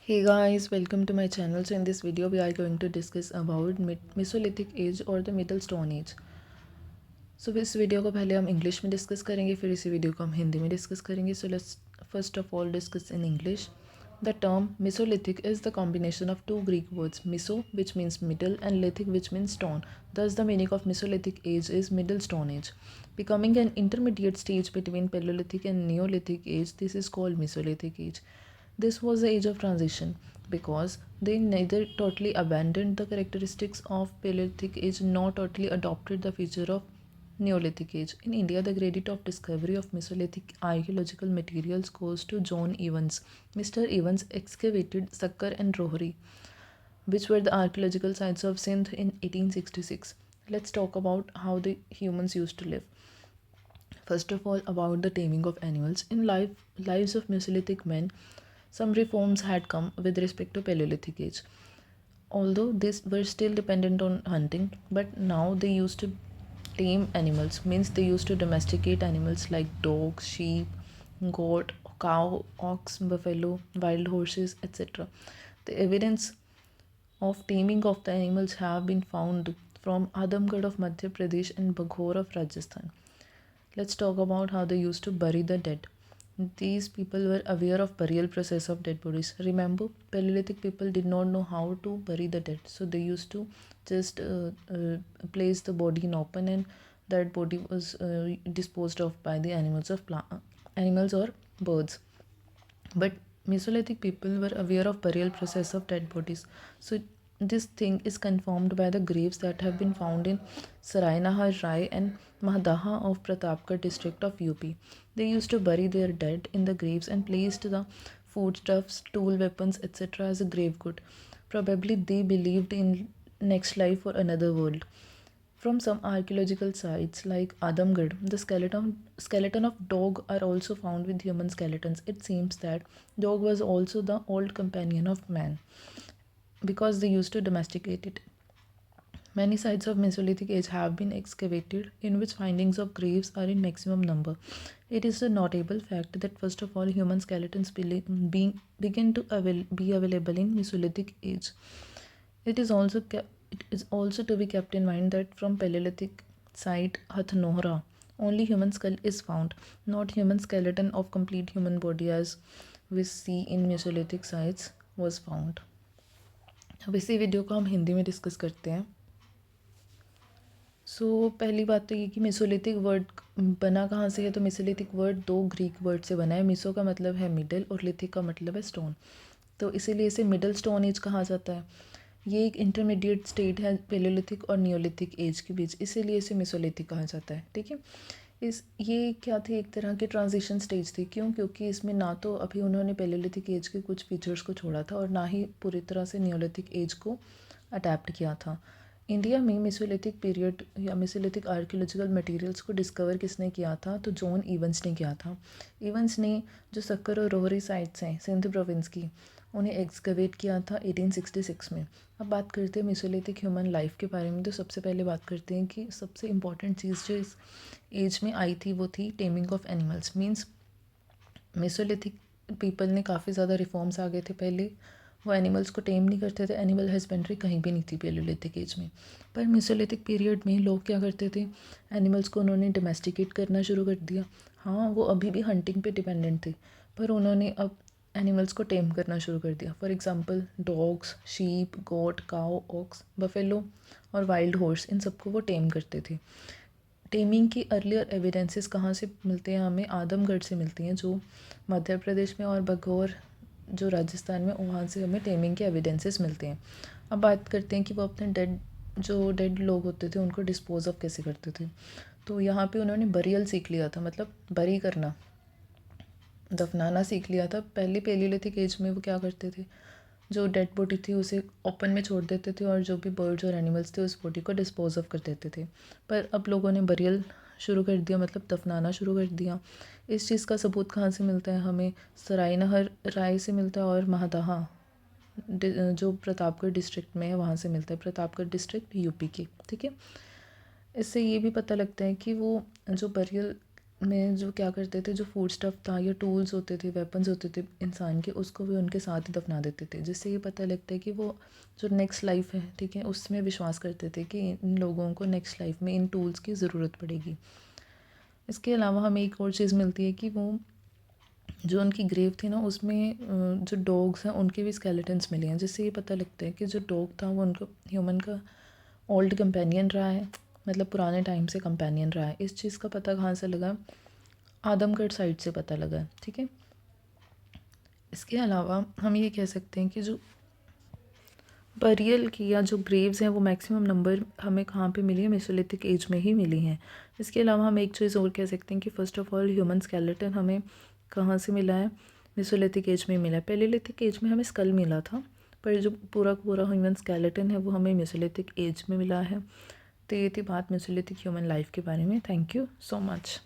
Hey guys, welcome to my channel. So in this video we are going to discuss about Mesolithic age or the Middle Stone Age. So इस video को पहले हम English में discuss करेंगे, फिर इसी video को हम हिंदी में डिस्कस करेंगे. So let's first of all discuss in English. The term Mesolithic is the combination of two Greek words, meso which means middle and lithic which means stone. Thus the meaning of Mesolithic age is Middle Stone Age. Becoming an intermediate stage between Paleolithic and Neolithic age, this is called Mesolithic age. This was the age of transition because they neither totally abandoned the characteristics of Paleolithic age nor totally adopted the feature of Neolithic age. In India, the credit of discovery of Mesolithic archaeological materials goes to John Evans. Mr. Evans excavated Sakkar and Rohri, which were the archaeological sites of Sindh in 1866. Let's talk about how the humans used to live. First of all, about the taming of animals. In lives of Mesolithic men, some reforms had come with respect to Paleolithic age. Although these were still dependent on hunting, but now they used to tame animals, means they used to domesticate animals like dogs, sheep, goat, cow, ox, buffalo, wild horses, etc. The evidence of taming of the animals have been found from Adamgarh of Madhya Pradesh and Baghor of Rajasthan. Let's talk about how they used to bury the dead. These people were aware of burial process of dead bodies. Remember, Paleolithic people did not know how to bury the dead, so they used to just place the body in open, and that body was disposed of by the animals or birds. But Mesolithic people were aware of burial process of dead bodies. So this thing is confirmed by the graves that have been found in Sarainahar Rai and Mahdaha of Pratapgarh district of UP. They used to bury their dead in the graves and placed the foodstuffs, tool weapons, etc. as a grave good. Probably they believed in next life or another world. From some archaeological sites like Adamgarh, the skeleton of dog are also found with human skeletons. It seems that dog was also the old companion of man because they used to domesticate it. Many sites of Mesolithic age have been excavated in which findings of graves are in maximum number. It is a notable fact that first of all human skeletons begin to be available in Mesolithic age. It is also to be kept in mind that from Paleolithic site Hathnohra, only human skull is found, not human skeleton of complete human body as we see in Mesolithic sites was found. अब इसी video को हम हिंदी में discuss करते हैं. पहली बात तो ये कि मेसोलिथिक वर्ड बना कहाँ से है. तो मेसोलिथिक वर्ड दो ग्रीक वर्ड से बना है. मिसो का मतलब है मिडल और लिथिक का मतलब है स्टोन. तो इसीलिए इसे मिडल स्टोन एज कहा जाता है. ये एक इंटरमीडिएट स्टेट है पेलोलिथिक और नियोलिथिक एज के बीच, इसीलिए इसे मेसोलिथिक कहा जाता है. ठीक है. ये क्या थी, एक तरह की ट्रांजिशन स्टेज थी. क्यों? क्योंकि इसमें ना तो अभी उन्होंने पेलोलिथिक एज के कुछ फीचर्स को छोड़ा था और ना ही पूरी तरह से नियोलिथिक एज को अडेप्ट किया था. इंडिया में मेसोलिथिक पीरियड या मेसोलिथिक आर्कियोलॉजिकल मटेरियल्स को डिस्कवर किसने किया था? तो जॉन इवंस ने किया था. इवंस ने जो सक्कर और रोहरी साइट्स हैं सिंध प्रोविंस की, उन्हें एक्सकवेट किया था 1866 में. अब बात करते हैं मेसोलिथिक ह्यूमन लाइफ के बारे में. तो सबसे पहले बात करते हैं कि सबसे इम्पॉर्टेंट चीज़ जो इस एज में आई थी वो थी taming of animals. Means Mesolithic people ने काफ़ी ज़्यादा रिफॉर्म्स आ गए थे. पहले वो एनिमल्स को टेम नहीं करते थे. एनिमल हस्बेंड्री कहीं भी नहीं थी पेलोलिथिक एज में. पर मेसोलिथिक पीरियड में लोग क्या करते थे, एनिमल्स को उन्होंने डोमेस्टिकेट करना शुरू कर दिया. हाँ, वो अभी भी हंटिंग पे डिपेंडेंट थे, पर उन्होंने अब एनिमल्स को टेम करना शुरू कर दिया. For example dogs, sheep, goat, cow, ox, buffalo और वाइल्ड हॉर्स, इन सबको वो टेम करते थे. टेमिंग की अर्लियर एविडेंसेस कहाँ से मिलते हैं? हमें आदमगढ़ से मिलती हैं, जो मध्य प्रदेश में, और बघौर जो राजस्थान में, वहाँ से हमें टेमिंग के एविडेंसेस मिलते हैं. अब बात करते हैं कि वो अपने डेड लोग होते थे उनको डिस्पोज ऑफ कैसे करते थे. तो यहाँ पे उन्होंने बरियल सीख लिया था, मतलब बरी करना, दफनाना सीख लिया था. पहले पेलियोलिथिक एज में वो क्या करते थे, जो डेड बॉडी थी उसे ओपन में छोड़ देते थे और जो भी बर्ड्स और एनिमल्स थे उस बॉडी को डिस्पोज ऑफ कर देते थे. पर अब लोगों ने बरियल शुरू कर दिया, मतलब दफनाना शुरू कर दिया. इस चीज़ का सबूत कहाँ से मिलता है? हमें सरायनहर राय से मिलता है और महदाहा जो प्रतापगढ़ डिस्ट्रिक्ट में है वहाँ से मिलता है. प्रतापगढ़ डिस्ट्रिक्ट यूपी की. ठीक है. इससे ये भी पता लगता है कि वो जो बरियल में जो क्या करते थे, जो फूड स्टफ़ था या टूल्स होते थे, वेपन्स होते थे इंसान के, उसको भी उनके साथ ही दफना देते थे, जिससे ये पता लगता है कि वो जो नेक्स्ट लाइफ है, ठीक है, उसमें विश्वास करते थे कि इन लोगों को नेक्स्ट लाइफ में इन टूल्स की ज़रूरत पड़ेगी। इसके अलावा हमें एक और चीज़ मिलती है कि वो जो उनकी ग्रेव थी ना, उसमें जो डॉग्स हैं उनके भी स्केलेटन्स मिले हैं, जिससे ये पता लगता है कि जो डॉग था वो उनको ह्यूमन का ओल्ड कंपेनियन रहा है, मतलब पुराने टाइम से कंपेनियन रहा है। इस चीज़ का पता कहाँ से लगा? आदमगढ़ साइड से पता लगा, ठीक है। इसके अलावा हम ये कह सकते हैं कि जो बरियल की या जो ग्रेव्स हैं वो मैक्सिमम नंबर हमें कहाँ पे मिली है? मेसोलिथिक एज में ही मिली हैं। इसके अलावा हम एक चीज़ और कह सकते हैं कि first of all human skeleton हमें कहाँ से मिला है? मेसोलिथिक एज में मिला है। पैलेलिथिक एज में हमें स्कल मिला था, पर जो पूरा का पूरा ह्यूमन स्केलेटन है वो हमें मेसोलिथिक एज में मिला है। तो ये थी बात मेसोलिथिक ह्यूमन लाइफ के बारे में। Thank you so much.